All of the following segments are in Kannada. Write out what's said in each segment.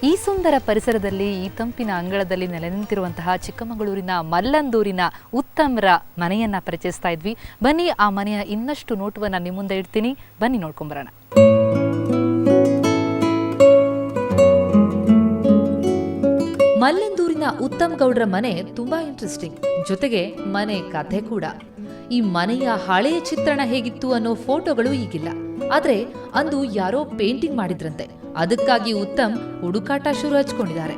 ಈ ಸುಂದರ ಪರಿಸರದಲ್ಲಿ ಈ ತಂಪಿನ ಅಂಗಳದಲ್ಲಿ ನೆಲೆ ನಿಂತಿರುವಂತಹ ಚಿಕ್ಕಮಗಳೂರಿನ ಮಲ್ಲಂದೂರಿನ ಉತ್ತಮ್ರ ಮನೆಯನ್ನ ಪರಿಚಯಿಸ್ತಾ ಇದ್ವಿ. ಬನ್ನಿ ಆ ಮನೆಯ ಇನ್ನಷ್ಟು ನೋಟವನ್ನ ನಿಮ್ಮ ಮುಂದೆ ಇಡ್ತೀನಿ, ಬನ್ನಿ ನೋಡ್ಕೊಂಬರೋಣ. ಮಲ್ಲಂದೂರಿನ ಉತ್ತಮ್ ಗೌಡ್ರ ಮನೆ ತುಂಬಾ ಇಂಟ್ರೆಸ್ಟಿಂಗ್, ಜೊತೆಗೆ ಮನೆ ಕಥೆ ಕೂಡ. ಈ ಮನೆಯ ಹಳೆಯ ಚಿತ್ರಣ ಹೇಗಿತ್ತು ಅನ್ನೋ ಫೋಟೋಗಳು ಈಗಿಲ್ಲ, ಆದ್ರೆ ಅಂದು ಯಾರೋ ಪೇಂಟಿಂಗ್ ಮಾಡಿದ್ರಂತೆ. ಅದಕ್ಕಾಗಿ ಉತ್ತಮ್ ಹುಡುಕಾಟ ಶುರು ಹಚ್ಕೊಂಡಿದ್ದಾರೆ.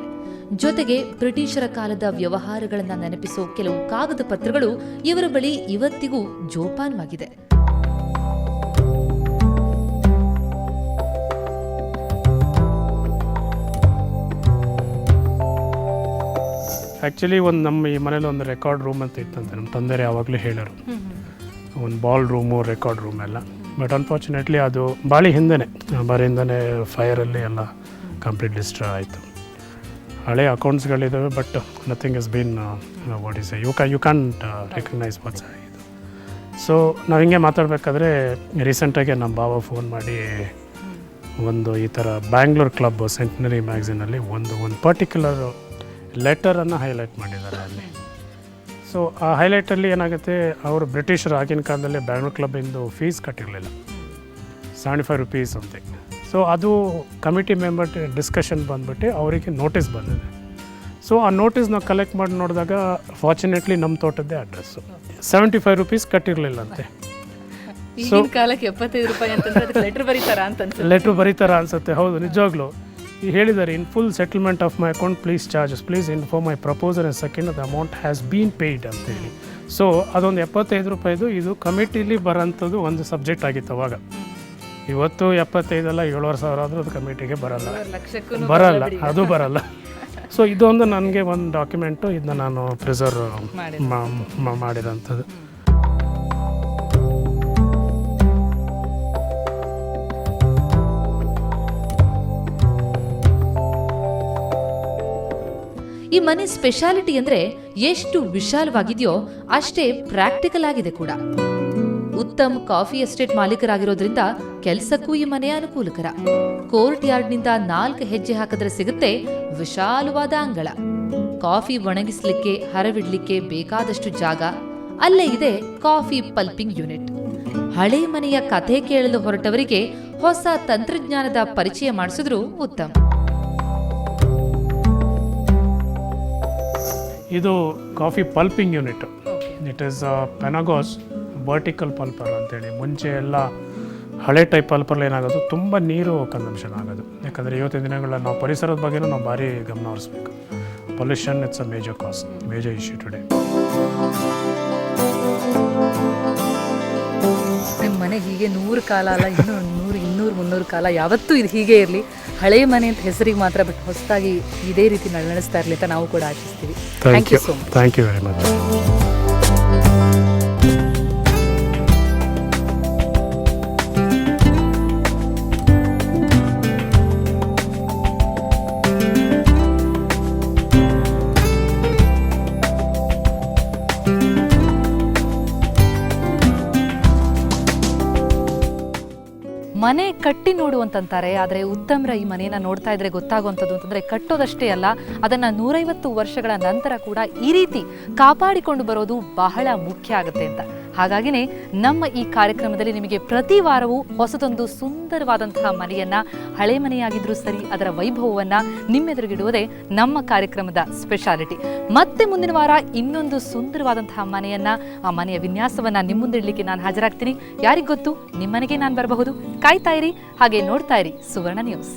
ಜೊತೆಗೆ ಬ್ರಿಟಿಷರ ಕಾಲದ ವ್ಯವಹಾರಗಳನ್ನ ನೆನಪಿಸೋ ಕೆಲವು ಕಾಗದ ಪತ್ರಗಳು ಇವರ ಬಳಿ ಇವತ್ತಿಗೂ ಜೋಪಾನವಾಗಿದೆ. ಆ್ಯಕ್ಚುಲಿ ನಮ್ಮ ಈ ಮನೇಲಿ ಒಂದು ರೆಕಾರ್ಡ್ ರೂಮ್ ಅಂತ ಇತ್ತಂತೆ. ನಮ್ಮ ತಂದೆಯರು ಯಾವಾಗಲೂ ಹೇಳೋರು, ಒಂದು ಬಾಲ್ ರೂಮು, ರೆಕಾರ್ಡ್ ರೂಮ್ ಎಲ್ಲ. ಬಟ್ ಅನ್ಫಾರ್ಚುನೇಟ್ಲಿ ಅದು ಭಾಳ ಹಿಂದೆನೇ ಫೈರಲ್ಲಿ ಎಲ್ಲ ಕಂಪ್ಲೀಟ್ ಡಿಸ್ಟ್ರಾಯ್ ಆಯಿತು. ಹಳೆ ಅಕೌಂಟ್ಸ್ಗಳಿದ್ದಾವೆ, but nothing is been what is you can't recognise what's ಆಗಿದೆ. ಸೊ ನಾವು ಹಿಂಗೆ ಮಾತಾಡಬೇಕಾದ್ರೆ ರೀಸೆಂಟಾಗಿ ನಮ್ಮ ಬಾಬಾ ಫೋನ್ ಮಾಡಿ ಒಂದು ಈ ಥರ ಬ್ಯಾಂಗ್ಳೂರ್ ಕ್ಲಬ್ ಸೆಂಟಿನರಿ ಮ್ಯಾಗ್ಝಿನಲ್ಲಿ ಒಂದು ಪರ್ಟಿಕ್ಯುಲರ್ ಲೆಟರನ್ನು ಹೈಲೈಟ್ ಮಾಡಿದ್ದಾರೆ ಅಲ್ಲಿ. ಸೊ ಆ ಹೈಲೈಟಲ್ಲಿ ಏನಾಗುತ್ತೆ, ಅವರು ಬ್ರಿಟಿಷರು ಆಗಿನ ಕಾಲದಲ್ಲಿ ಬ್ಯಾಂಗ್ಳೂರ್ ಕ್ಲಬ್ಬಿಂದು ಫೀಸ್ ಕಟ್ಟಿರಲಿಲ್ಲ, 75 ರೂಪೀಸ್ ಸಮಥಿಂಗ್. ಸೊ ಅದು ಕಮಿಟಿ ಮೆಂಬರ್ ಡಿಸ್ಕಷನ್ ಬಂದ್ಬಿಟ್ಟು ಅವರಿಗೆ ನೋಟಿಸ್ ಬಂದಿದೆ. ಸೊ ಆ ನೋಟಿಸ್ನ ಕಲೆಕ್ಟ್ ಮಾಡಿ ನೋಡಿದಾಗ ಫಾರ್ಚುನೇಟ್ಲಿ ನಮ್ಮ ತೋಟದ್ದೇ ಅಡ್ರೆಸ್ಸು. 75 ರೂಪೀಸ್ ಕಟ್ಟಿರಲಿಲ್ಲಂತೆ. ಸೊ ಕಾಲಕ್ಕೆ 75 ರೂಪಾಯಿ ಅಂತಂದ್ರೆ ಲೆಟ್ರ್ ಬರೀತಾರ ಅನ್ಸುತ್ತೆ. ಹೌದು, ನಿಜವಾಗ್ಲೂ ಹೇಳಿದ್ದಾರೆ, in full settlement of my account please charges please inform my proposer and second the amount has been paid ಅಂತೇಳಿ. ಸೊ ಅದೊಂದು 75 ರೂಪಾಯಿದು ಇದು ಕಮಿಟಿಲಿ ಬರೋಂಥದ್ದು ಒಂದು ಸಬ್ಜೆಕ್ಟ್ ಆಗಿತ್ತು ಅವಾಗ. ಇವತ್ತು 75 ಅಲ್ಲ 7,000 ಆದರೂ ಅದು ಕಮಿಟಿಗೆ ಬರಲ್ಲ, ಅದು ಬರಲ್ಲ. ಸೊ ಇದೊಂದು ನನಗೆ ಒಂದು ಡಾಕ್ಯುಮೆಂಟು, ಇದನ್ನ ನಾನು ಪ್ರಿಸರ್ವ್ ಮಾಡಿರೋಂಥದ್ದು. ಈ ಮನೆ ಸ್ಪೆಷಾಲಿಟಿ ಅಂದ್ರೆ ಎಷ್ಟು ವಿಶಾಲವಾಗಿದೆಯೋ ಅಷ್ಟೇ ಪ್ರಾಕ್ಟಿಕಲ್ ಆಗಿದೆ ಕೂಡ. ಉತ್ತಮ್ ಕಾಫಿ ಎಸ್ಟೇಟ್ ಮಾಲೀಕರಾಗಿರೋದ್ರಿಂದ ಕೆಲಸಕ್ಕೂ ಈ ಮನೆ ಅನುಕೂಲಕರ. ಕೋರ್ಟ್ ಯಾರ್ಡ್ನಿಂದ 4 ಹೆಜ್ಜೆ ಹಾಕಿದ್ರೆ ಸಿಗುತ್ತೆ ವಿಶಾಲವಾದ ಅಂಗಳ. ಕಾಫಿ ಒಣಗಿಸ್ಲಿಕ್ಕೆ, ಹರವಿಡ್ಲಿಕ್ಕೆ ಬೇಕಾದಷ್ಟು ಜಾಗ. ಅಲ್ಲೇ ಇದೆ ಕಾಫಿ ಪಲ್ಪಿಂಗ್ ಯೂನಿಟ್. ಹಳೆ ಮನೆಯ ಕಥೆ ಕೇಳಲು ಹೊರಟವರಿಗೆ ಹೊಸ ತಂತ್ರಜ್ಞಾನದ ಪರಿಚಯ ಮಾಡಿಸಿದ್ರು ಉತ್ತಮ್. ಇದು coffee pulping unit. It is Penagos vertical pulper ಅಂತೇಳಿ. ಮುಂಚೆ ಎಲ್ಲ ಹಳೆ ಟೈಪ್ ಪಲ್ಪರ್ಲಿ ಏನಾಗೋದು, ತುಂಬ ನೀರು ಕನ್ಸಂಪ್ಷನ್ ಆಗೋದು. ಯಾಕಂದರೆ ಇವತ್ತಿನ ದಿನಗಳ ನಾವು ಪರಿಸರದ ಬಗ್ಗೆನೂ ನಾವು ಭಾರಿ ಗಮನ ಹರಿಸ್ಬೇಕು. Pollution it's a major issue today. ನಿಮ್ಮ ಮನೆ ಹೀಗೆ 100 ಕಾಲ ಅಲ್ಲ, ಇನ್ನೂ 100, 200, 300 ಕಾಲ ಯಾವತ್ತೂ ಇದು ಹೀಗೆ ಇರಲಿ. ಹಳೆಯ ಮನೆ ಅಂತ ಹೆಸರಿಗೆ ಮಾತ್ರ, ಬಟ್ ಹೊಸದಾಗಿ ಇದೇ ರೀತಿ ನಡೆಸ್ತಾ ಇರಲಿ ಅಂತ ನಾವು ಕೂಡ ಆಶಿಸ್ತೀವಿ. Thank you so much. Thank you very much. ಮನೆ ಕಟ್ಟಿ ನೋಡು ಅಂತಂತಾರೆ, ಆದರೆ ಉತ್ತಮ್ರ ಈ ಮನೆಯನ್ನ ನೋಡ್ತಾ ಇದ್ರೆ ಗೊತ್ತಾಗುವಂಥದ್ದು ಅಂತಂದ್ರೆ ಕಟ್ಟೋದಷ್ಟೇ ಅಲ್ಲ, ಅದನ್ನ 150 ವರ್ಷಗಳ ನಂತರ ಕೂಡ ಈ ರೀತಿ ಕಾಪಾಡಿಕೊಂಡು ಬರೋದು ಬಹಳ ಮುಖ್ಯ ಆಗುತ್ತೆ ಅಂತ. ಹಾಗಾಗಿನೇ ನಮ್ಮ ಈ ಕಾರ್ಯಕ್ರಮದಲ್ಲಿ ನಿಮಗೆ ಪ್ರತಿ ವಾರವೂ ಹೊಸದೊಂದು ಸುಂದರವಾದಂತಹ ಮನೆಯನ್ನ, ಹಳೆ ಮನೆಯಾಗಿದ್ರೂ ಸರಿ ಅದರ ವೈಭವವನ್ನ ನಿಮ್ಮೆದುರುಗಿಡುವುದೇ ನಮ್ಮ ಕಾರ್ಯಕ್ರಮದ ಸ್ಪೆಷಾಲಿಟಿ. ಮತ್ತೆ ಮುಂದಿನ ವಾರ ಇನ್ನೊಂದು ಸುಂದರವಾದಂತಹ ಮನೆಯನ್ನ, ಆ ಮನೆಯ ವಿನ್ಯಾಸವನ್ನ ನಿಮ್ಮ ಮುಂದಿಡ್ಲಿಕ್ಕೆ ನಾನು ಹಾಜರಾಗ್ತೀನಿ. ಯಾರಿಗೊತ್ತು, ನಿಮ್ಮನೆಗೆ ನಾನು ಬರಬಹುದು. ಕಾಯ್ತಾ ಇರಿ, ಹಾಗೆ ನೋಡ್ತಾ ಇರಿ ಸುವರ್ಣ ನ್ಯೂಸ್.